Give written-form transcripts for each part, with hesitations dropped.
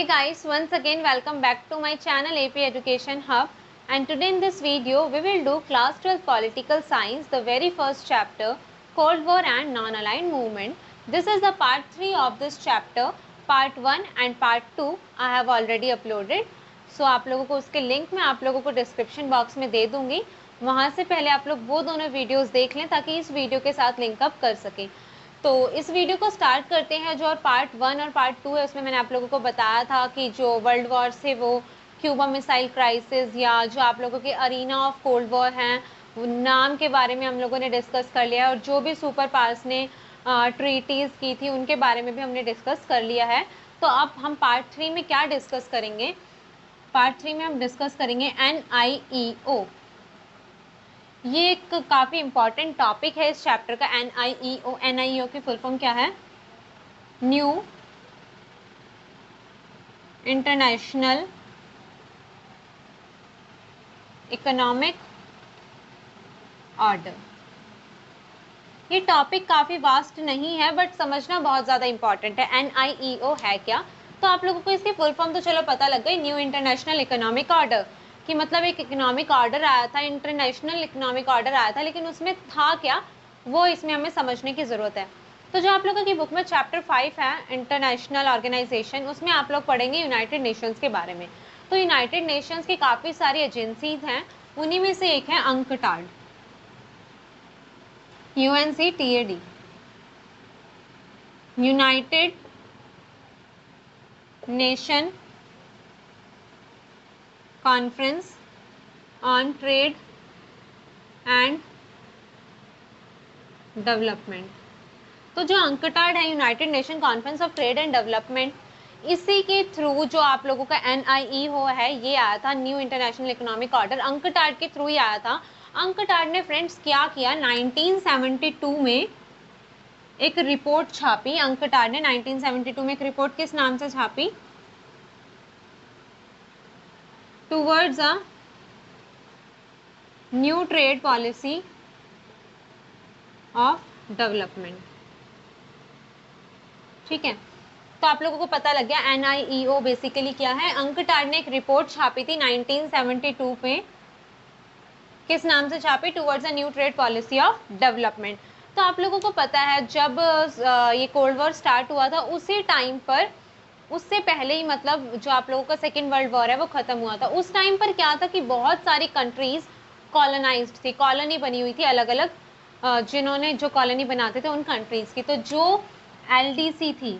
Hey guys, once again welcome back to my channel AP Education Hub, and today in this video we will do class 12 political science, the very first chapter, Cold War and non-aligned movement. This is the part 3 of this chapter. Part 1 and part 2 I have already uploaded. So आप लोगों को उसके link मैं आप लोगों को description box में दे दूंगी. वहाँ से पहले आप लोग वो दोनों वीडियोस देख लें ताकि इस वीडियो के साथ लिंक अप कर सकें. तो इस वीडियो को स्टार्ट करते हैं. जो और पार्ट 1 और पार्ट 2 है उसमें मैंने आप लोगों को बताया था कि जो वर्ल्ड वॉर थे वो क्यूबा मिसाइल क्राइसिस या जो आप लोगों के अरीना ऑफ कोल्ड वॉर हैं नाम के बारे में हम लोगों ने डिस्कस कर लिया है, और जो भी सुपर पावर्स ने ट्रीटीज़ की थी उनके बारे में भी हमने डिस्कस कर लिया है. तो अब हम पार्ट 3 में क्या डिस्कस करेंगे? पार्ट 3 में हम डिस्कस करेंगे NIEO. ये एक काफ़ी इम्पॉर्टेंट टॉपिक है इस चैप्टर का. NIEO की फुल फॉर्म क्या है? New international economic order. ये टॉपिक काफ़ी वास्ट नहीं है बट समझना बहुत ज़्यादा इम्पॉर्टेंट है. NIEO है क्या? तो आप लोगों को इसकी फुल फॉर्म तो चलो पता लग गई. न्यू इंटरनेशनल इकोनॉमिक ऑर्डर कि मतलब एक इकोनॉमिक ऑर्डर आया था, इंटरनेशनल इकोनॉमिक ऑर्डर आया था, लेकिन उसमें था क्या वो इसमें हमें समझने की ज़रूरत है. तो जो आप लोगों की बुक में चैप्टर 5 है इंटरनेशनल ऑर्गेनाइजेशन, उसमें आप लोग पढ़ेंगे यूनाइटेड नेशंस के बारे में. तो यूनाइटेड नेशंस की काफ़ी सारी एजेंसीज हैं, उन्हीं में से एक है UNCTAD, UNCTAD, United nation conference on trade and development. तो जो UNCTAD है, United nation conference of trade and development, इसी के थ्रू जो आप लोगों का NIEO है ये आया था, new international economic order. UNCTAD के थ्रू ही आया था. UNCTAD ने फ्रेंड्स क्या किया, 1972 में एक रिपोर्ट छापी. UNCTAD ने 1972 में एक रिपोर्ट किस नाम से छापी? Towards a new trade policy of development. ठीक है, तो आप लोगों को पता लग गया NIEO बेसिकली क्या है. UNCTAD ने एक रिपोर्ट छापी थी 1972 पे. किस नाम से छापी? Towards a new trade policy of development. तो आप लोगों को पता है जब ये कोल्ड वॉर स्टार्ट हुआ था उसी टाइम पर, उससे पहले ही मतलब जो आप लोगों का सेकेंड वर्ल्ड वॉर है वो ख़त्म हुआ था. उस टाइम पर क्या था कि बहुत सारी कंट्रीज़ कॉलोनाइज्ड थी, कॉलोनी बनी हुई थी अलग अलग, जिन्होंने जो कॉलोनी बनाते थे उन कंट्रीज़ की. तो जो LDC थी,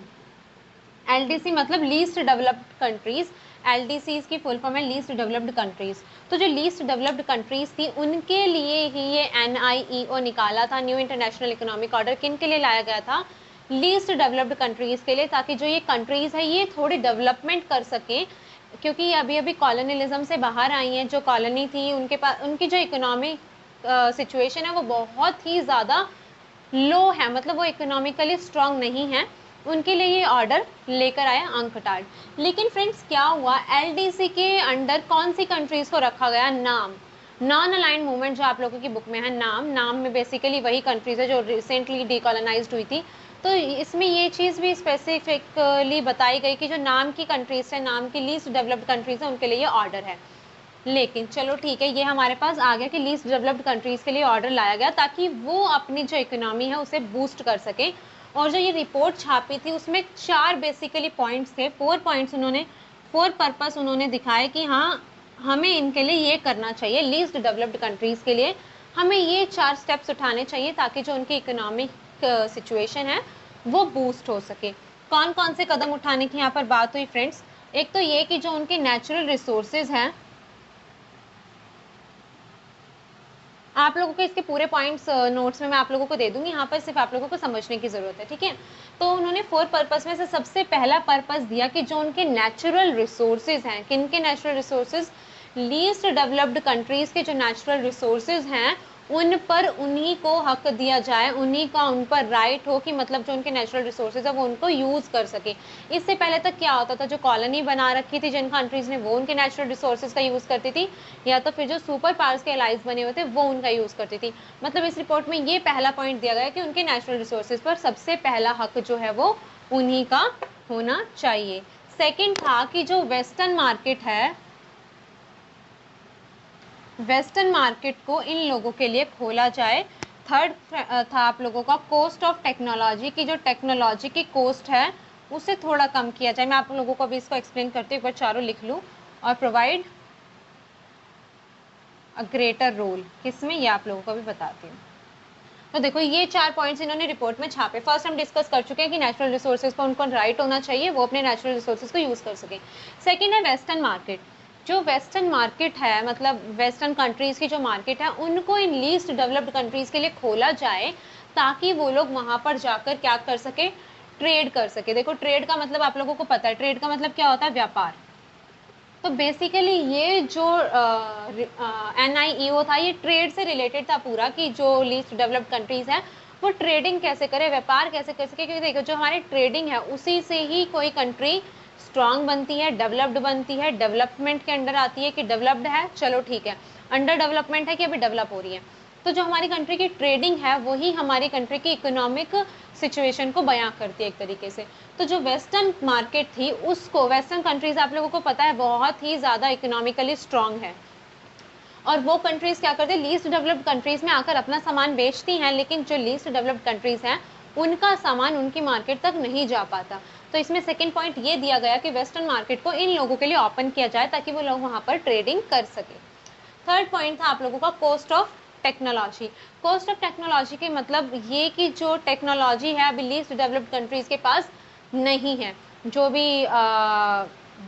LDC मतलब लीस्ट डेवलप्ड कंट्रीज़, LDCs की फुल फॉर्म है लीस्ट डेवलप्ड कंट्रीज़. तो जो लीस्ट डेवलप्ड कंट्रीज़ थी उनके लिए ही ये NIEO निकाला था, न्यू इंटरनेशनल इकोनॉमिक ऑर्डर. किन के लिए लाया गया था? लीस्ट डेवलप्ड कंट्रीज़ के लिए, ताकि जो ये कंट्रीज़ है ये थोड़ी डेवलपमेंट कर सकें, क्योंकि ये अभी अभी कॉलोनियलिज्म से बाहर आई हैं. जो कॉलोनी थी उनके पास उनकी जो इकोनॉमिक सिचुएशन है वो बहुत ही ज़्यादा लो है, मतलब वो इकोनॉमिकली स्ट्रॉन्ग नहीं है. उनके लिए ये ऑर्डर लेकर आया UNCTAD. लेकिन फ्रेंड्स क्या हुआ, LDC के अंडर कौन सी कंट्रीज़ को रखा गया? नाम, नॉन अलाइंड मूवमेंट जो आप लोगों की बुक में है, नाम में बेसिकली वही कंट्रीज़ है जो रिसेंटली डीकॉलोनाइज्ड हुई थी. तो इसमें ये चीज़ भी स्पेसिफिकली बताई गई कि जो नाम की कंट्रीज़ है, नाम की लीस्ट डेवलप्ड कंट्रीज़ है, उनके लिए ये ऑर्डर है. लेकिन चलो ठीक है, ये हमारे पास आ गया कि लीस्ट डेवलप्ड कंट्रीज़ के लिए ऑर्डर लाया गया ताकि वो अपनी जो इकोनॉमी है उसे बूस्ट कर सके. और जो ये रिपोर्ट छापी थी उसमें 4 बेसिकली पॉइंट्स थे, 4 पॉइंट्स उन्होंने, 4 पर्पस उन्होंने दिखाए कि हाँ हमें इनके लिए ये करना चाहिए, लीस्ट डेवलप्ड कंट्रीज़ के लिए हमें ये 4 स्टेप्स उठाने चाहिए ताकि जो उनकी इकोनॉमिक सिचुएशन है वो बूस्ट हो सके. कौन कौन से कदम उठाने की यहाँ पर बात हुई फ्रेंड्स? एक तो ये कि जो उनके नेचुरल रिसोर्सेज हैं, आप लोगों को इसके पूरे पॉइंट्स नोट्स में मैं आप लोगों को दे दूंगी, यहाँ पर सिर्फ आप लोगों को समझने की ज़रूरत है. ठीक है, तो उन्होंने 4 पर्पस में से सबसे पहला पर्पस दिया कि जो उनके नेचुरल रिसोर्सेज हैं, किन के natural resources? Least developed countries के जो नेचुरल रिसोर्सेज हैं उन पर उन्हीं को हक दिया जाए, उन्हीं का उन पर राइट हो कि मतलब जो उनके नेचुरल रिसोर्सेज है वो उनको यूज़ कर सके. इससे पहले तक क्या होता था, जो कॉलोनी बना रखी थी जिन कंट्रीज़ ने वो उनके नेचुरल रिसोर्सेज का यूज़ करती थी, या तो फिर जो सुपर पावर्स के अलाइज बने हुए थे वो उनका यूज़ करती थी. मतलब इस रिपोर्ट में ये पहला पॉइंट दिया गया कि उनके नेचुरल रिसोर्सेज पर सबसे पहला हक जो है वो उन्हीं का होना चाहिए. सेकंड था कि जो वेस्टर्न मार्केट है, वेस्टर्न मार्केट को इन लोगों के लिए खोला जाए। थर्ड था आप लोगों का कॉस्ट ऑफ टेक्नोलॉजी, की जो टेक्नोलॉजी की कॉस्ट है उसे थोड़ा कम किया जाए। मैं आप लोगों को अभी इसको एक्सप्लेन करती हूँ, एक बार चारों लिख लूँ। और प्रोवाइड अ ग्रेटर रोल, किसमें, ये आप लोगों को भी बताती हूँ। तो देखो ये 4 पॉइंट्स इन्होंने रिपोर्ट में छापे। फर्स्ट हम डिस्कस कर चुके हैं कि नेचुरल रिसोर्सेज पर उनको राइट होना चाहिए, वो अपने नेचुरल रिसोर्सेज को यूज़ कर सके। सेकेंड है वेस्टर्न मार्केट। जो वेस्टर्न मार्केट है, मतलब वेस्टर्न कंट्रीज़ की जो मार्केट है, उनको इन लीस्ट डेवलप्ड कंट्रीज़ के लिए खोला जाए ताकि वो लोग वहाँ पर जाकर क्या कर सके, ट्रेड कर सके। देखो ट्रेड का मतलब आप लोगों को पता है, ट्रेड का मतलब क्या होता है, व्यापार। तो बेसिकली ये जो NIEO था, ये ट्रेड से रिलेटेड था पूरा, कि जो लीस्ट डेवलप्ड कंट्रीज हैं वो ट्रेडिंग कैसे करे, व्यापार कैसे कर सके। क्योंकि देखो जो हमारी ट्रेडिंग है उसी से ही कोई कंट्री स्ट्रांग बनती है, डेवलप्ड बनती है, डेवलपमेंट के अंडर आती है। कि डेवलप्ड है, चलो ठीक है, अंडर डेवलपमेंट है कि अभी डेवलप हो रही है। तो जो हमारी कंट्री की ट्रेडिंग है वही हमारी कंट्री की इकोनॉमिक सिचुएशन को बयां करती है एक तरीके से। तो जो वेस्टर्न मार्केट थी उसको, वेस्टर्न कंट्रीज आप लोगों को पता है बहुत ही ज़्यादा इकोनॉमिकली स्ट्रांग है, और वो कंट्रीज क्या करते हैं, लीस्ट डेवलप्ड कंट्रीज में आकर अपना सामान बेचती हैं, लेकिन जो लीस्ट डेवलप्ड कंट्रीज हैं उनका सामान उनकी मार्केट तक नहीं जा पाता। तो इसमें सेकेंड पॉइंट ये दिया गया कि वेस्टर्न मार्केट को इन लोगों के लिए ओपन किया जाए ताकि वो लोग वहाँ पर ट्रेडिंग कर सके। थर्ड पॉइंट था आप लोगों का cost of technology. Cost of technology के मतलब ये कि जो टेक्नोलॉजी है अभी लीस्ट डेवलप्ड कंट्रीज के पास नहीं है, जो भी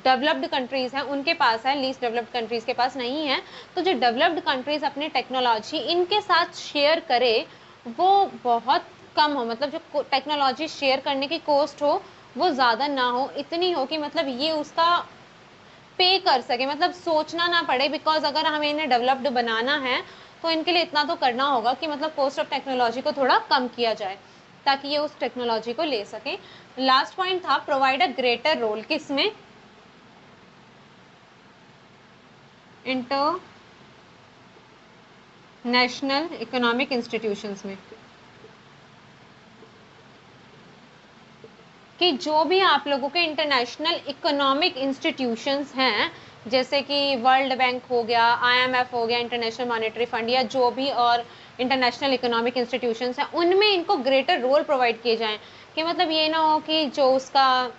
डेवलप्ड कंट्रीज हैं उनके पास है, लीस्ट डेवलप्ड कंट्रीज के पास नहीं है। तो जो डेवलप्ड कंट्रीज अपनी टेक्नोलॉजी इनके साथ शेयर करे वो बहुत कम हो, मतलब जो टेक्नोलॉजी शेयर करने की कॉस्ट हो वो ज़्यादा ना हो, इतनी हो कि मतलब ये उसका पे कर सके, मतलब सोचना ना पड़े। बिकॉज अगर हमें इन्हें डेवलप्ड बनाना है तो इनके लिए इतना तो करना होगा कि मतलब कॉस्ट ऑफ टेक्नोलॉजी को थोड़ा कम किया जाए ताकि ये उस टेक्नोलॉजी को ले सके। लास्ट पॉइंट था प्रोवाइड अ ग्रेटर रोल, किसमें, इंटरनेशनल इकोनॉमिक इंस्टीट्यूशंस में। कि जो भी आप लोगों के इंटरनेशनल इकोनॉमिक इंस्टीट्यूशंस हैं, जैसे कि वर्ल्ड बैंक हो गया, IMF हो गया, इंटरनेशनल मॉनेटरी फंड, या जो भी और इंटरनेशनल इकोनॉमिक इंस्टीट्यूशंस हैं, उनमें इनको ग्रेटर रोल प्रोवाइड किए जाएं। कि मतलब ये ना हो कि जो उसका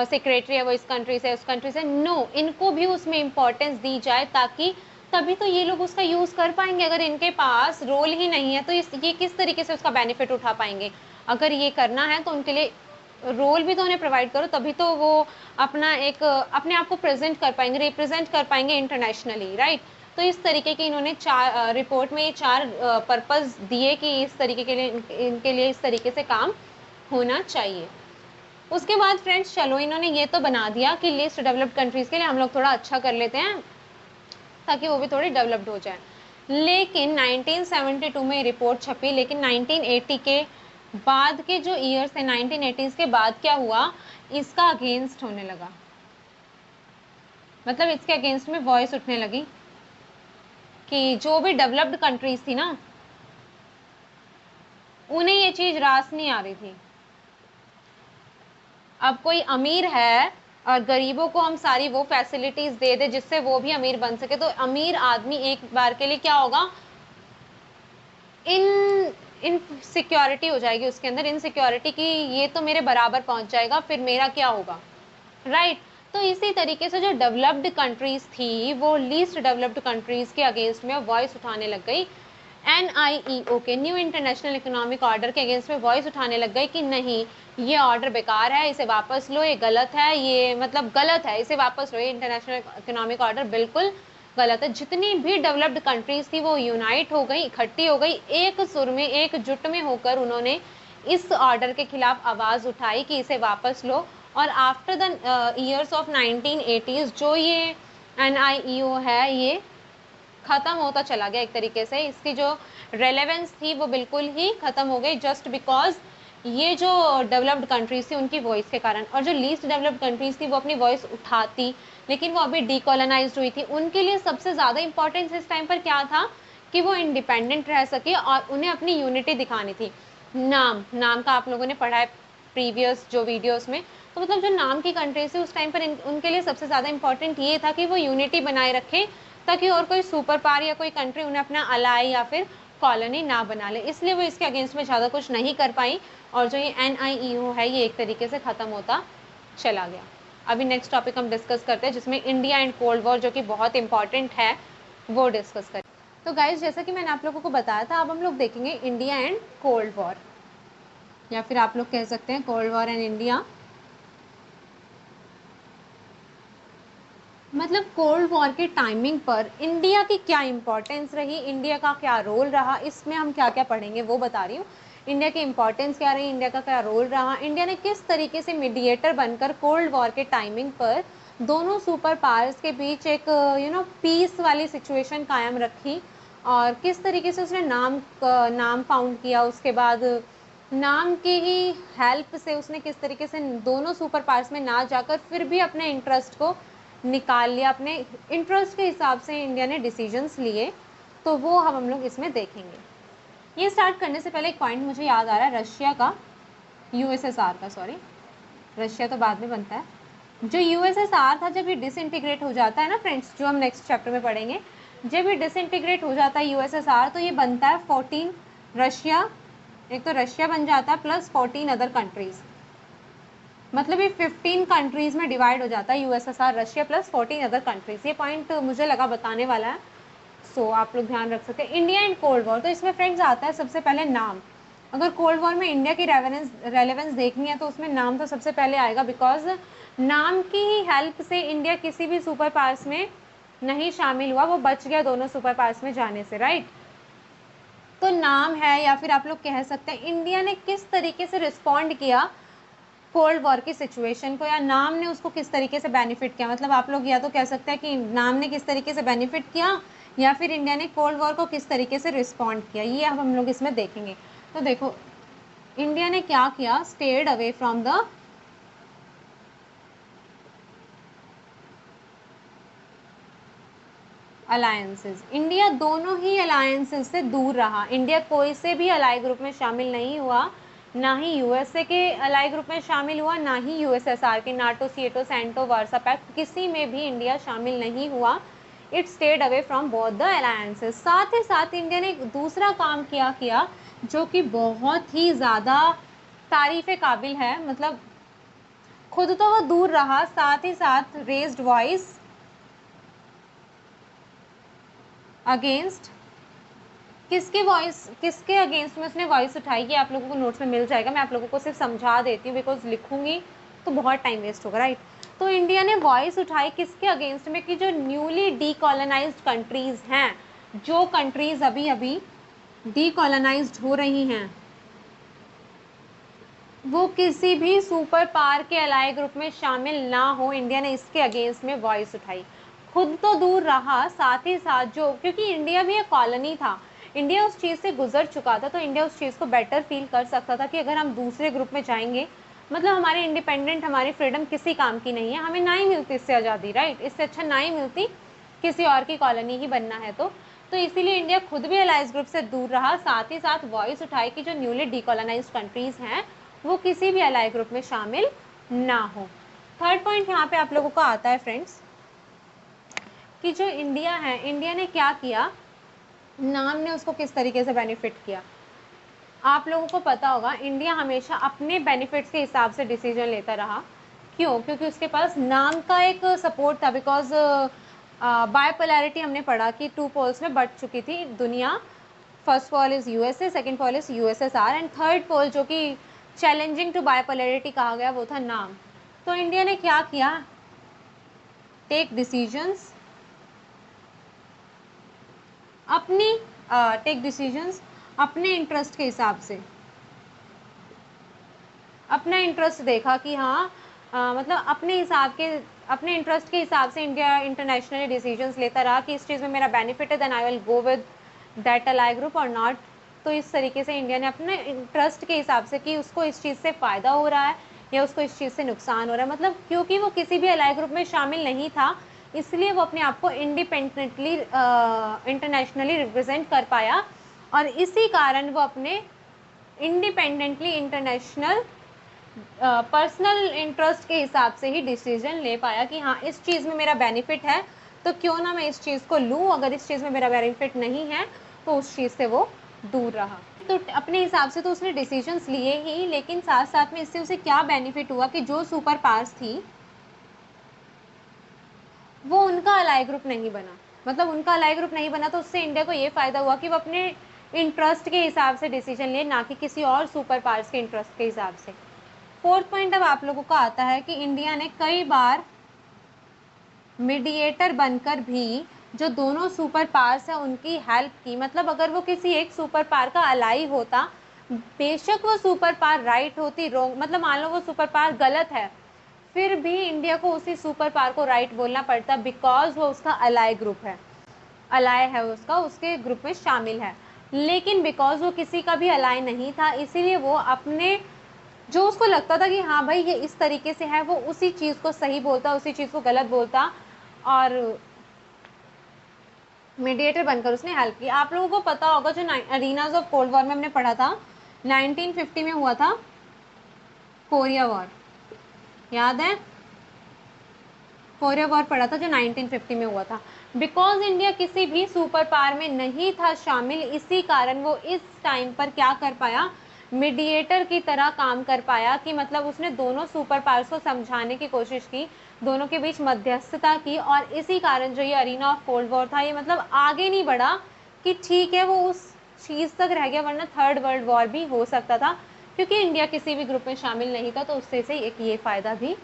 सेक्रेटरी है वो इस कंट्री से, उस कंट्री से, नो, इनको भी उसमें इम्पोर्टेंस दी जाए ताकि तभी तो ये लोग उसका यूज़ कर पाएंगे। अगर इनके पास रोल ही नहीं है तो ये किस तरीके से उसका बेनिफिट उठा पाएंगे। अगर ये करना है तो उनके लिए रोल भी तो उन्हें प्रोवाइड करो, तभी तो वो अपना एक अपने आप को प्रेजेंट कर पाएंगे, रिप्रेजेंट कर पाएंगे इंटरनेशनली, राइट। तो इस तरीके के इन्होंने रिपोर्ट में ये 4 पर्पस दिए कि इस तरीके के लिए इनके लिए इस तरीके से काम होना चाहिए। उसके बाद फ्रेंड्स चलो इन्होंने ये तो बना दिया कि लिस्ट डेवलप्ड कंट्रीज के लिए हम लोग थोड़ा अच्छा कर लेते हैं ताकि वो भी थोड़ी डेवलप्ड हो जाए। लेकिन 1972 में रिपोर्ट छपी, लेकिन 1980 के बाद के जो ईयर्स थे, 1980s के बाद क्या हुआ, इसका अगेंस्ट होने लगा, मतलब इसके अगेंस्ट में वॉइस उठने लगी कि जो भी डेवलप्ड कंट्रीज थी ना उन्हें ये चीज रास नहीं आ रही थी। अब कोई अमीर है और गरीबों को हम सारी वो फैसिलिटीज दे दे जिससे वो भी अमीर बन सके, तो अमीर आदमी एक बार के लिए क्या होगा, इनसिक्योरिटी हो जाएगी उसके अंदर, इनसिक्योरिटी की ये तो मेरे बराबर पहुंच जाएगा, फिर मेरा क्या होगा, राइट। तो इसी तरीके से जो डेवलप्ड कंट्रीज थी वो लीस्ट डेवलप्ड कंट्रीज के अगेंस्ट में वॉइस उठाने लग गई। NIEO के न्यू इंटरनेशनल इकोनॉमिक ऑर्डर के अगेंस्ट में वॉइस उठाने लग गई कि नहीं, ये ऑर्डर बेकार है, इसे वापस लो, ये गलत है, ये मतलब गलत है, इसे वापस लो, ये इंटरनेशनल इकोनॉमिक ऑर्डर बिल्कुल गलत है। जितनी भी डेवलप्ड कंट्रीज थी वो यूनाइट हो गई, इकट्ठी हो गई, एक सुर में एकजुट में होकर उन्होंने इस ऑर्डर के खिलाफ आवाज उठाई कि इसे वापस लो। और after the years of 1980s जो ये NIEO है ये खत्म होता चला गया एक तरीके से, इसकी जो रेलेवेंस थी वो बिल्कुल ही खत्म हो गई, जस्ट बिकॉज ये जो डेवलप्ड कंट्रीज थी उनकी वॉइस के कारण। और जो लीस्ट डेवलप्ड कंट्रीज थी वो अपनी वॉइस उठाती, लेकिन वो अभी डीकोलोनाइज्ड हुई थी, उनके लिए सबसे ज़्यादा इंपॉर्टेंस इस टाइम पर क्या था कि वो इंडिपेंडेंट रह सके और उन्हें अपनी यूनिटी दिखानी थी। नाम का आप लोगों ने पढ़ा है प्रीवियस जो वीडियोस में, तो मतलब जो नाम की कंट्रीज थी उस टाइम पर उनके लिए सबसे ज़्यादा इंपॉर्टेंट ये था कि वो यूनिटी बनाए रखें, ताकि और कोई सुपर पावर या कोई कंट्री उन्हें अपना अलाई या फिर कॉलोनी ना बना ले, इसलिए वो इसके अगेंस्ट में ज़्यादा कुछ नहीं कर पाई, और जो ये NIEO है ये एक तरीके से ख़त्म होता चला गया। अभी नेक्स्ट टॉपिक हम डिस्कस करते हैं, जिसमें इंडिया एंड कोल्ड वॉर, जो कि बहुत इंपॉर्टेंट है, वो डिस्कस करें। तो गाइज, जैसा कि मैंने आप लोगों को बताया था, अब हम लोग देखेंगे इंडिया एंड कोल्ड वॉर, या फिर आप लोग कह सकते हैं कोल्ड वॉर एंड इंडिया। मतलब कोल्ड वॉर के टाइमिंग पर इंडिया की क्या इंपॉर्टेंस रही, इंडिया का क्या रोल रहा, इसमें हम क्या क्या पढ़ेंगे वो बता रही हूँ। इंडिया की इंपॉर्टेंस क्या रही, इंडिया का क्या रोल रहा, इंडिया ने किस तरीके से मीडिएटर बनकर कोल्ड वॉर के टाइमिंग पर दोनों सुपर पावर्स के बीच एक पीस वाली सिचुएशन कायम रखी, और किस तरीके से उसने नाम फाउंड किया, उसके बाद नाम की ही हेल्प से उसने किस तरीके से दोनों सुपर पावर्स में ना जाकर फिर भी अपने इंटरेस्ट को निकाल लिया, अपने इंटरेस्ट के हिसाब से इंडिया ने डिसीजंस लिए, तो वो हम लोग इसमें देखेंगे। ये स्टार्ट करने से पहले एक पॉइंट मुझे याद आ रहा है, रशिया का, USSR का, सॉरी रशिया तो बाद में बनता है। जो USSR था, जब ये डिसइंटीग्रेट हो जाता है ना फ्रेंड्स, जो हम नेक्स्ट चैप्टर में पढ़ेंगे, जब ये डिसइंटीग्रेट हो जाता है USSR, तो ये बनता है 14 रशिया, एक तो रशिया बन जाता है प्लस 14 अदर कंट्रीज, मतलब ये 15 कंट्रीज में डिवाइड हो जाता है USSR, Russia plus 14 other countries. ये पॉइंट मुझे लगा बताने वाला है, सो आप लोग ध्यान रख सकते हैं। इंडिया एंड कोल्ड वॉर, तो इसमें फ्रेंड्स आता है सबसे पहले नाम। अगर कोल्ड वॉर में इंडिया की रेलेवेंस देखनी है तो उसमें नाम तो सबसे पहले आएगा, बिकॉज नाम की ही हेल्प से इंडिया किसी भी सुपर पावर्स में नहीं शामिल हुआ, वो बच गया दोनों सुपर पावर्स में जाने से, राइट। तो नाम है, या फिर आप लोग कह सकते हैं इंडिया ने किस तरीके से रिस्पॉन्ड किया कोल्ड वॉर की सिचुएशन को, या नाम ने उसको किस तरीके से बेनिफिट किया। मतलब आप लोग या तो कह सकते हैं कि नाम ने किस तरीके से बेनिफिट किया, या फिर इंडिया ने कोल्ड वॉर को किस तरीके से रिस्पॉन्ड किया, ये अब हम लोग इसमें देखेंगे। तो देखो, इंडिया ने क्या किया, state away from the alliances. India दोनों ही अलायंसेस से दूर रहा, इंडिया कोई से भी अलाई ग्रुप में शामिल नहीं हुआ, ना ही USA के अलाई ग्रुप में शामिल हुआ, ना ही USSR के, NATO, SEATO, CENTO, Warsaw Pact, किसी में भी इंडिया शामिल नहीं हुआ। It stayed away from both the alliances. साथ ही साथ इंडिया ने एक दूसरा काम किया जो कि बहुत ही ज़्यादा तारीफ़ काबिल है, मतलब खुद तो वो दूर रहा, साथ ही साथ रेज्ड वॉइस अगेंस्ट, किसके अगेंस्ट में उसने वॉइस उठाई, ये आप लोगों को नोट्स में मिल जाएगा, मैं आप लोगों को सिर्फ समझा देती हूँ, बिकॉज लिखूंगी तो बहुत टाइम वेस्ट होगा, राइट। तो इंडिया ने वॉइस उठाई किसके अगेंस्ट में, कि जो न्यूली डीकॉलोनाइज्ड कंट्रीज हैं, जो कंट्रीज अभी अभी डीकॉलोनाइज्ड हो रही हैं, वो किसी भी सुपर पावर के अलाई ग्रुप में शामिल ना हो, इंडिया ने इसके अगेंस्ट में वॉइस उठाई। खुद तो दूर रहा, साथ ही साथ जो, क्योंकि इंडिया भी एक कॉलोनी था, इंडिया उस चीज़ से गुजर चुका था, तो इंडिया उस चीज़ को बेटर फील कर सकता था कि अगर हम दूसरे ग्रुप में जाएंगे, मतलब हमारे इंडिपेंडेंट, हमारी फ्रीडम किसी काम की नहीं है, हमें ना ही मिलती इससे आज़ादी, राइट, इससे अच्छा ना ही मिलती, किसी और की कॉलोनी ही बनना है तो इसीलिए इंडिया खुद भी अलाइज ग्रुप से दूर रहा, साथ ही साथ वॉइस उठाई कि जो न्यूली डीकॉलोनाइज्ड कंट्रीज हैं वो किसी भी अलाई ग्रुप में शामिल ना हो। थर्ड पॉइंट यहाँ पे आप लोगों को आता है फ्रेंड्स, कि जो इंडिया है, इंडिया ने क्या किया, नाम ने उसको किस तरीके से बेनिफिट किया। आप लोगों को पता होगा इंडिया हमेशा अपने बेनिफिट्स के हिसाब से डिसीजन लेता रहा, क्यों, क्योंकि उसके पास नाम का एक सपोर्ट था, बिकॉज बायपोलैरिटी हमने पढ़ा कि 2 पोल्स में बढ़ चुकी थी दुनिया, first pole is USA, second pole is USSR, and third pole जो कि चैलेंजिंग टू बायपोलैरिटी कहा गया वो था नाम। तो इंडिया ने क्या किया, टेक डिसीजंस अपने इंटरेस्ट के हिसाब से, अपना इंटरेस्ट देखा कि हाँ मतलब अपने इंटरेस्ट के हिसाब से इंडिया इंटरनेशनली डिसीजंस लेता रहा कि इस चीज़ में मेरा बेनिफिट है, then I will go with that ally group और नॉट। तो इस तरीके से इंडिया ने अपने इंटरेस्ट के हिसाब से कि उसको इस चीज़ से फ़ायदा हो रहा है या उसको इस चीज़ से नुकसान हो रहा है, मतलब क्योंकि वो किसी भी अलाई ग्रुप में शामिल नहीं था, इसलिए वो अपने आप को इंडिपेंडेंटली इंटरनेशनली रिप्रेजेंट कर पाया, और इसी कारण वो अपने इंडिपेंडेंटली इंटरनेशनल पर्सनल इंटरेस्ट के हिसाब से ही डिसीजन ले पाया कि हाँ इस चीज़ में मेरा बेनिफिट है तो क्यों ना मैं इस चीज़ को लूँ, अगर इस चीज़ में मेरा बेनिफिट नहीं है तो उस चीज़ से वो दूर रहा। तो अपने हिसाब से तो उसने डिसीजंस लिए ही, लेकिन साथ साथ में इससे उसे क्या बेनिफिट हुआ कि जो सुपर पावर्स थी वो उनका अलाई ग्रुप नहीं बना। मतलब उनका अलाई ग्रुप नहीं बना तो उससे इंडिया को ये फ़ायदा हुआ कि वो अपने इंटरेस्ट के हिसाब से डिसीजन लिए, ना कि किसी और सुपर पावर्स के इंटरेस्ट के हिसाब से। फोर्थ पॉइंट अब आप लोगों का आता है कि इंडिया ने कई बार मीडिएटर बनकर भी जो दोनों सुपर पावर्स है उनकी हेल्प की। मतलब अगर वो किसी एक सुपर पावर का अलाई होता, बेशक वो सुपर पावर राइट होती, रॉन्ग, मतलब मान लो वो सुपर पावर गलत है, फिर भी इंडिया को उसी सुपर पावर को राइट बोलना पड़ता, बिकॉज वो उसका अलाई ग्रुप है, अलाई है उसका, उसके ग्रुप में शामिल है। लेकिन बिकॉज वो किसी का भी अलाई नहीं था, इसीलिए वो अपने जो उसको लगता था कि हाँ भाई ये इस तरीके से है, वो उसी चीज़ को सही बोलता, उसी चीज़ को गलत बोलता, और मीडिएटर बनकर उसने हेल्प की। आप लोगों को पता होगा जो अरीनाज ऑफ कोल्ड वॉर में हमने पढ़ा था, 1950 में हुआ था कोरिया वॉर, याद है? कोरिया वॉर पढ़ा था जो 1950 में हुआ था। बिकॉज इंडिया किसी भी सुपर पावर में नहीं था शामिल, इसी कारण वो इस टाइम पर क्या कर पाया, मीडिएटर की तरह काम कर पाया, कि मतलब उसने दोनों सुपर पावर्स को समझाने की कोशिश की, दोनों के बीच मध्यस्थता की, और इसी कारण जो ये अरीना ऑफ कोल्ड वॉर था, ये मतलब आगे नहीं बढ़ा कि ठीक है वो उस चीज़ तक रह गया, वरना थर्ड वर्ल्ड वॉर भी हो सकता था, क्योंकि इंडिया किसी भी ग्रुप में शामिल नहीं था, तो उससे से एक ये फ़ायदा भी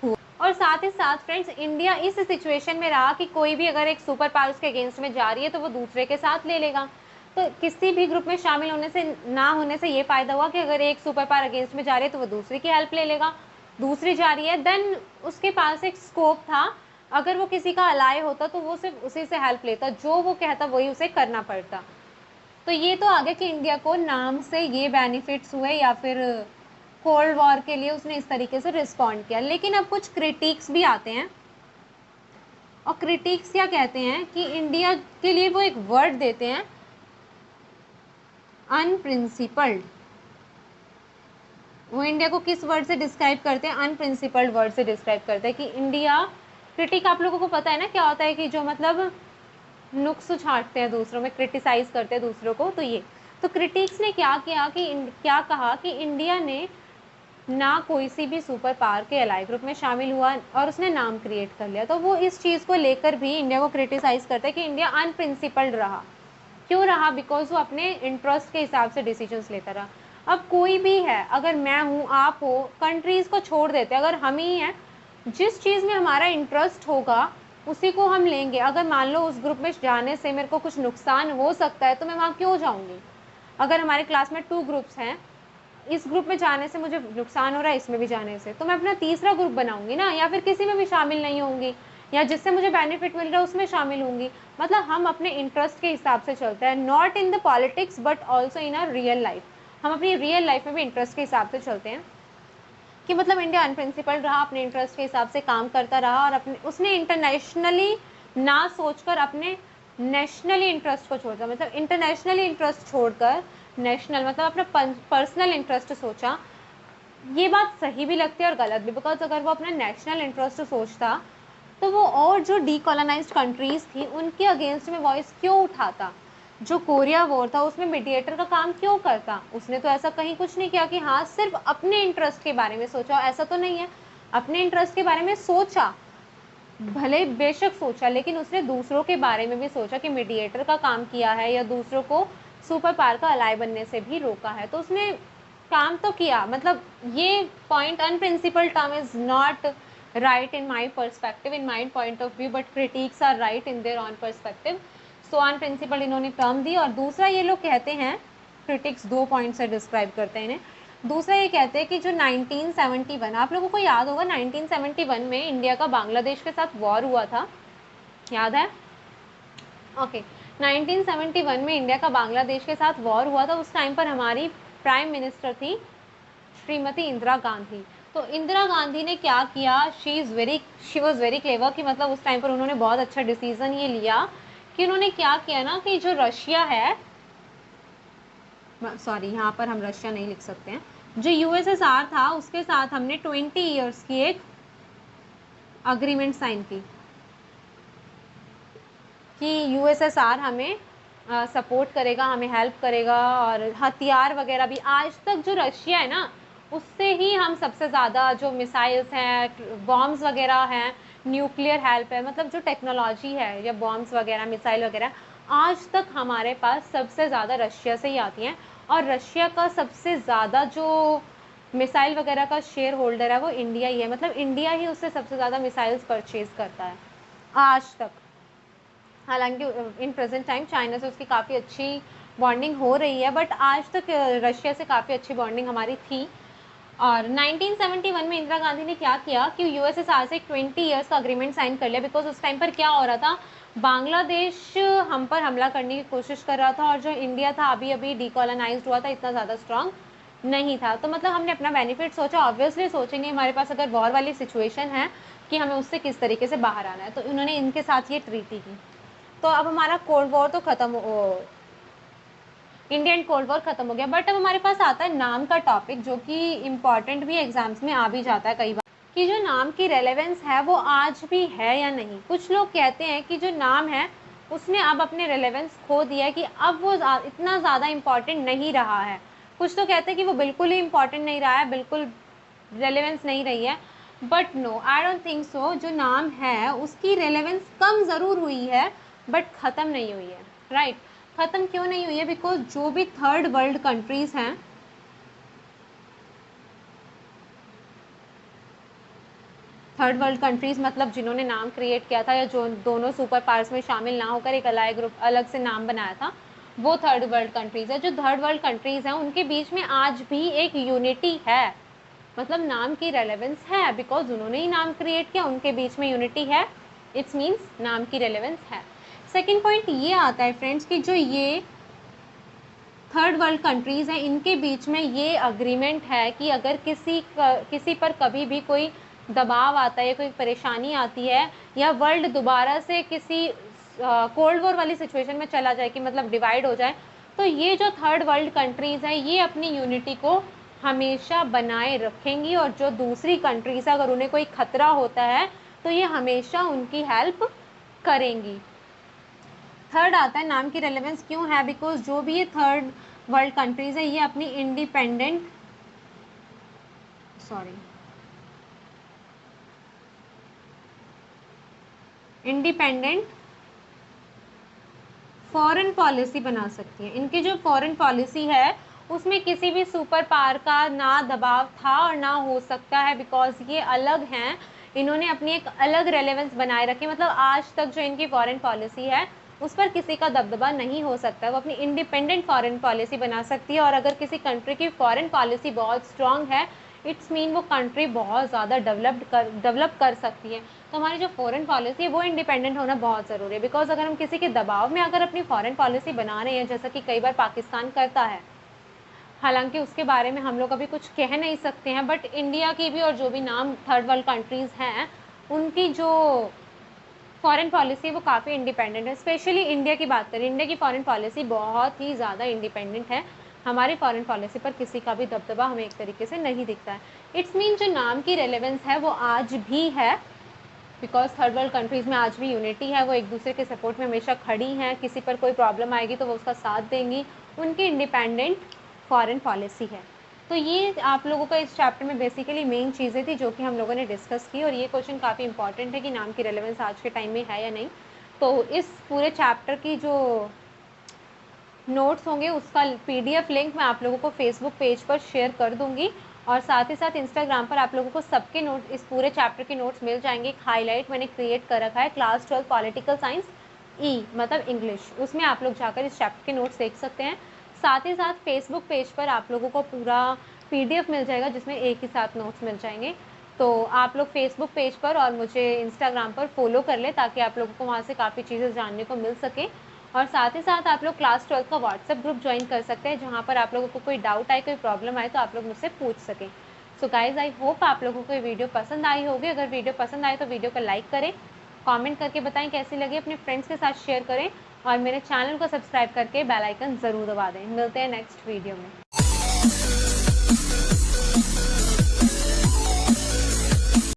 हुआ। और साथ ही साथ फ्रेंड्स, इंडिया इस सिचुएशन में रहा कि कोई भी अगर एक सुपर पावर्स के अगेंस्ट में जा रही है तो वो दूसरे के साथ ले लेगा। तो किसी भी ग्रुप में शामिल होने से ना होने से ये फ़ायदा हुआ कि अगर एक सुपर पावर अगेंस्ट में जा रही है तो वो दूसरे की हेल्प ले लेगा, दूसरी जा रही है, देन उसके पास एक स्कोप था, अगर वो किसी का अलाय होता तो वो सिर्फ उसी से हेल्प लेता, जो वो कहता वही उसे करना पड़ता। तो ये तो आगे कि इंडिया को नाम से ये बेनिफिट्स हुए, या फिर कोल्ड वॉर के लिए उसने इस तरीके से रिस्पॉन्ड किया। लेकिन अब कुछ क्रिटिक्स भी आते हैं, और क्रिटिक्स क्या कहते हैं कि इंडिया के लिए वो एक वर्ड देते हैं, अनप्रिंसिपल्ड। वो इंडिया को किस वर्ड से डिस्क्राइब करते हैं, अनप्रिंसिपल्ड वर्ड से डिस्क्राइब करते हैं कि इंडिया, क्रिटिक आप लोगों को पता है ना क्या होता है, कि जो मतलब नुक्स छांटते हैं दूसरों में, क्रिटिसाइज करते हैं दूसरों को, तो ये तो क्रिटिक्स ने क्या किया कि क्या कहा कि इंडिया ने ना कोई सी भी सुपर पावर के अलाई ग्रुप में शामिल हुआ और उसने नाम क्रिएट कर लिया। तो वो इस चीज़ को लेकर भी इंडिया को क्रिटिसाइज करते हैं कि इंडिया अनप्रिंसिपल्ड रहा। क्यों रहा? बिकॉज वो अपने इंटरेस्ट के हिसाब से डिसीजंस लेता रहा। अब कोई भी है, अगर मैं हूँ, आप हो, कंट्रीज़ को छोड़ देते, अगर हम ही हैं, जिस चीज़ में हमारा इंटरेस्ट होगा उसी को हम लेंगे। अगर मान लो उस ग्रुप में जाने से मेरे को कुछ नुकसान हो सकता है तो मैं वहाँ क्यों जाऊँगी? अगर हमारे क्लास में 2 ग्रुप्स हैं, इस ग्रुप में जाने से मुझे नुकसान हो रहा है, इसमें भी जाने से, तो मैं अपना तीसरा ग्रुप बनाऊंगी ना, या फिर किसी में भी शामिल नहीं होंगी, या जिससे मुझे बेनिफिट मिल रहा है उसमें शामिल होंगी। मतलब हम अपने इंटरेस्ट के हिसाब से चलते हैं, not in the politics but also in are real life. हम अपनी रियल लाइफ में भी इंटरेस्ट के हिसाब से चलते हैं, कि मतलब इंडिया अनप्रिंसिपल्ड रहा, अपने इंटरेस्ट के हिसाब से काम करता रहा, और अपने उसने इंटरनेशनली ना सोचकर अपने नेशनली इंटरेस्ट को छोड़ दिया। मतलब इंटरनेशनली इंटरेस्ट छोड़कर नेशनल, मतलब अपना पर्सनल इंटरेस्ट सोचा। ये बात सही भी लगती है और गलत भी, बिकॉज अगर वो अपना नेशनल इंटरेस्ट सोचता तो वो और जो डीकोलोनाइज्ड कंट्रीज थी उनके अगेंस्ट में वॉइस क्यों उठाता, जो कोरिया वॉर था उसमें मीडिएटर का काम क्यों करता? उसने तो ऐसा कहीं कुछ नहीं किया कि हाँ सिर्फ अपने इंटरेस्ट के बारे में सोचा, ऐसा तो नहीं है। अपने इंटरेस्ट के बारे में सोचा, भले बेशक सोचा, लेकिन उसने दूसरों के बारे में भी सोचा कि मीडिएटर का काम किया है, या दूसरों को सुपर पावर का अलाई बनने से भी रोका है, तो उसने काम तो किया। मतलब ये point, unprincipled term is not right in my perspective, in my point of view, but critics are right in their own perspective. So unprincipled इन्होंने टर्म दी। और दूसरा ये लोग कहते हैं, क्रिटिक्स 2 पॉइंट से डिस्क्राइब करते हैं इन्हें। दूसरा ये कहते हैं कि जो 1971, आप लोगों को याद होगा 1971 में इंडिया का बांग्लादेश के साथ वॉर हुआ था, याद है? ओके, 1971 में इंडिया का बांग्लादेश के साथ वॉर हुआ था। उस टाइम पर हमारी प्राइम मिनिस्टर थी श्रीमती इंदिरा गांधी। तो इंदिरा गांधी ने क्या किया, शी वॉज वेरी क्लेवर, कि मतलब उस टाइम पर उन्होंने बहुत अच्छा डिसीजन ये लिया कि उन्होंने क्या किया ना, कि जो रशिया है, सॉरी यहाँ पर हम रशिया नहीं लिख सकते हैं, जो यूएसएसआर था उसके साथ हमने 20 ईयर्स की एक अग्रीमेंट साइन की कि यूएसएसआर हमें सपोर्ट करेगा, हमें हेल्प करेगा, और हथियार वगैरह भी। आज तक जो रशिया है ना, उससे ही हम सबसे ज़्यादा जो मिसाइल्स हैं, बॉम्ब्स वगैरह हैं, न्यूक्लियर हेल्प है, मतलब जो टेक्नोलॉजी है या बॉम्ब्स वगैरह, मिसाइल वगैरह, आज तक हमारे पास सबसे ज़्यादा रशिया से ही आती हैं। और रशिया का सबसे ज़्यादा जो मिसाइल वगैरह का शेयर होल्डर है वो इंडिया ही है, मतलब इंडिया ही उससे सबसे ज़्यादा मिसाइल्स परचेज करता है आज तक। हालांकि इन प्रेजेंट टाइम चाइना से उसकी काफ़ी अच्छी बॉन्डिंग हो रही है, बट आज तक रशिया से काफ़ी अच्छी बॉन्डिंग हमारी थी। और 1971 में इंदिरा गांधी ने क्या किया कि यूएसएसआर से 20 ईयर्स का अग्रीमेंट साइन कर लिया, बिकॉज उस टाइम पर क्या हो रहा था, बांग्लादेश हम पर हमला करने की कोशिश कर रहा था, और जो इंडिया था अभी अभी डीकॉलोनाइज्ड हुआ था, इतना ज़्यादा स्ट्रांग नहीं था। तो मतलब हमने अपना बेनिफिट सोचा, ऑब्वियसली सोचेंगे हमारे पास अगर वॉर वाली सिचुएशन है कि हमें उससे किस तरीके से बाहर आना है, तो उन्होंने इनके साथ ये ट्रीटी की। तो अब हमारा कोल्ड वॉर तो खत्म हो, इंडियन कोल्ड वॉर खत्म हो गया। बट अब हमारे पास आता है नाम का टॉपिक, जो कि इम्पॉर्टेंट भी एग्जाम्स में आ भी जाता है कई बार, कि जो नाम की रेलेवेंस है वो आज भी है या नहीं। कुछ लोग कहते हैं कि जो नाम है उसने अब अपने रेलेवेंस खो दिया है, कि अब वो इतना ज़्यादा इम्पॉर्टेंट नहीं रहा है। कुछ तो कहते हैं कि वो बिल्कुल ही इम्पॉर्टेंट नहीं रहा है, बिल्कुल रेलेवेंस नहीं रही है। But no, I don't think so. जो नाम है उसकी रेलेवेंस कम ज़रूर हुई है, बट ख़त्म नहीं हुई है, राइट। ख़त्म क्यों नहीं हुई है? बिकॉज जो भी थर्ड वर्ल्ड कंट्रीज़ हैं, थर्ड वर्ल्ड कंट्रीज़ मतलब जिन्होंने नाम क्रिएट किया था, या जो दोनों सुपर पावर्स में शामिल ना होकर एक अलग ग्रुप अलग से नाम बनाया था, वो थर्ड वर्ल्ड कंट्रीज़ है। जो थर्ड वर्ल्ड कंट्रीज़ हैं उनके बीच में आज भी एक यूनिटी है, मतलब नाम की रेलेवेंस है, बिकॉज उन्होंने ही नाम क्रिएट किया, उनके बीच में यूनिटी है, इट्स मीन्स नाम की रेलेवेंस है। सेकेंड पॉइंट ये आता है फ्रेंड्स कि जो ये थर्ड वर्ल्ड कंट्रीज़ हैं, इनके बीच में ये अग्रीमेंट है कि अगर किसी पर कभी भी कोई दबाव आता है, कोई परेशानी आती है, या वर्ल्ड दोबारा से किसी कोल्ड वॉर वाली सिचुएशन में चला जाए, कि मतलब डिवाइड हो जाए, तो ये जो थर्ड वर्ल्ड कंट्रीज़ हैं ये अपनी यूनिटी को हमेशा बनाए रखेंगी, और जो दूसरी कंट्रीज़ अगर उन्हें कोई खतरा होता है तो ये हमेशा उनकी हेल्प करेंगी। थर्ड आता है नाम की रेलेवेंस क्यों है, बिकॉज जो भी ये थर्ड वर्ल्ड कंट्रीज है ये अपनी इंडिपेंडेंट फॉरेन पॉलिसी बना सकती है। इनकी जो फॉरेन पॉलिसी है उसमें किसी भी सुपर पावर का ना दबाव था और ना हो सकता है, बिकॉज ये अलग हैं, इन्होंने अपनी एक अलग रेलेवेंस बनाए रखी। मतलब आज तक जो इनकी फॉरेन पॉलिसी है उस पर किसी का दबदबा नहीं हो सकता, वो अपनी इंडिपेंडेंट फॉरेन पॉलिसी बना सकती है। और अगर किसी कंट्री की फॉरेन पॉलिसी बहुत स्ट्रांग है, इट्स मीन वो कंट्री बहुत ज़्यादा डेवलप कर सकती है। तो हमारी जो फॉरेन पॉलिसी है वो इंडिपेंडेंट होना बहुत ज़रूरी है, बिकॉज अगर हम किसी के दबाव में अगर अपनी फॉरेन पॉलिसी बना रहे हैं, जैसा कि कई बार पाकिस्तान करता है, हालांकि उसके बारे में हम लोग अभी कुछ कह नहीं सकते हैं, बट इंडिया की भी और जो भी नाम थर्ड वर्ल्ड कंट्रीज़ हैं उनकी जो फॉरेन पॉलिसी है वो काफ़ी इंडिपेंडेंट है। स्पेशली इंडिया की बात करें, इंडिया की फॉरेन पॉलिसी बहुत ही ज़्यादा इंडिपेंडेंट है। हमारी फॉरेन पॉलिसी पर किसी का भी दबदबा हमें एक तरीके से नहीं दिखता है। इट्स मीन जो नाम की रेलेवेंस है वो आज भी है, बिकॉज थर्ड वर्ल्ड कंट्रीज़ में आज भी यूनिटी है, वो एक दूसरे के सपोर्ट में हमेशा खड़ी हैं, किसी पर कोई प्रॉब्लम आएगी तो वो उसका साथ देंगी, उनकी इंडिपेंडेंट फॉरेन पॉलिसी है। तो ये आप लोगों का इस चैप्टर में बेसिकली मेन चीज़ें थी जो कि हम लोगों ने डिस्कस की, और ये क्वेश्चन काफ़ी इंपॉर्टेंट है कि नाम की रेलेवेंस आज के टाइम में है या नहीं। तो इस पूरे चैप्टर की जो नोट्स होंगे उसका PDF लिंक मैं आप लोगों को फेसबुक पेज पर शेयर कर दूंगी, और साथ ही साथ इंस्टाग्राम पर आप लोगों को सबके नोट्स, इस पूरे चैप्टर के नोट्स मिल जाएंगे। एक हाईलाइट मैंने क्रिएट कर रखा है, क्लास 12 पॉलिटिकल साइंस मतलब इंग्लिश, उसमें आप लोग जाकर इस चैप्टर के नोट्स देख सकते हैं। साथ ही साथ फेसबुक पेज पर आप लोगों को पूरा PDF मिल जाएगा जिसमें एक ही साथ नोट्स मिल जाएंगे। तो आप लोग फेसबुक पेज पर और मुझे इंस्टाग्राम पर फॉलो कर ले, ताकि आप लोगों को वहाँ से काफ़ी चीज़ें जानने को मिल सके। और साथ ही साथ आप लोग क्लास 12 का व्हाट्सएप ग्रुप ज्वाइन कर सकते हैं, जहाँ पर आप लोगों को कोई डाउट आए, कोई प्रॉब्लम आए तो आप लोग मुझसे पूछ सकें। सो गाइज, आई होप आप लोगों को ये वीडियो पसंद आई होगी। अगर वीडियो पसंद आए तो वीडियो को लाइक करें, कमेंट करके बताएं कैसी लगी, अपने फ्रेंड्स के साथ शेयर करें, और मेरे चैनल को सब्सक्राइब करके बेल आइकन ज़रूर दबा दें। मिलते हैं नेक्स्ट वीडियो में।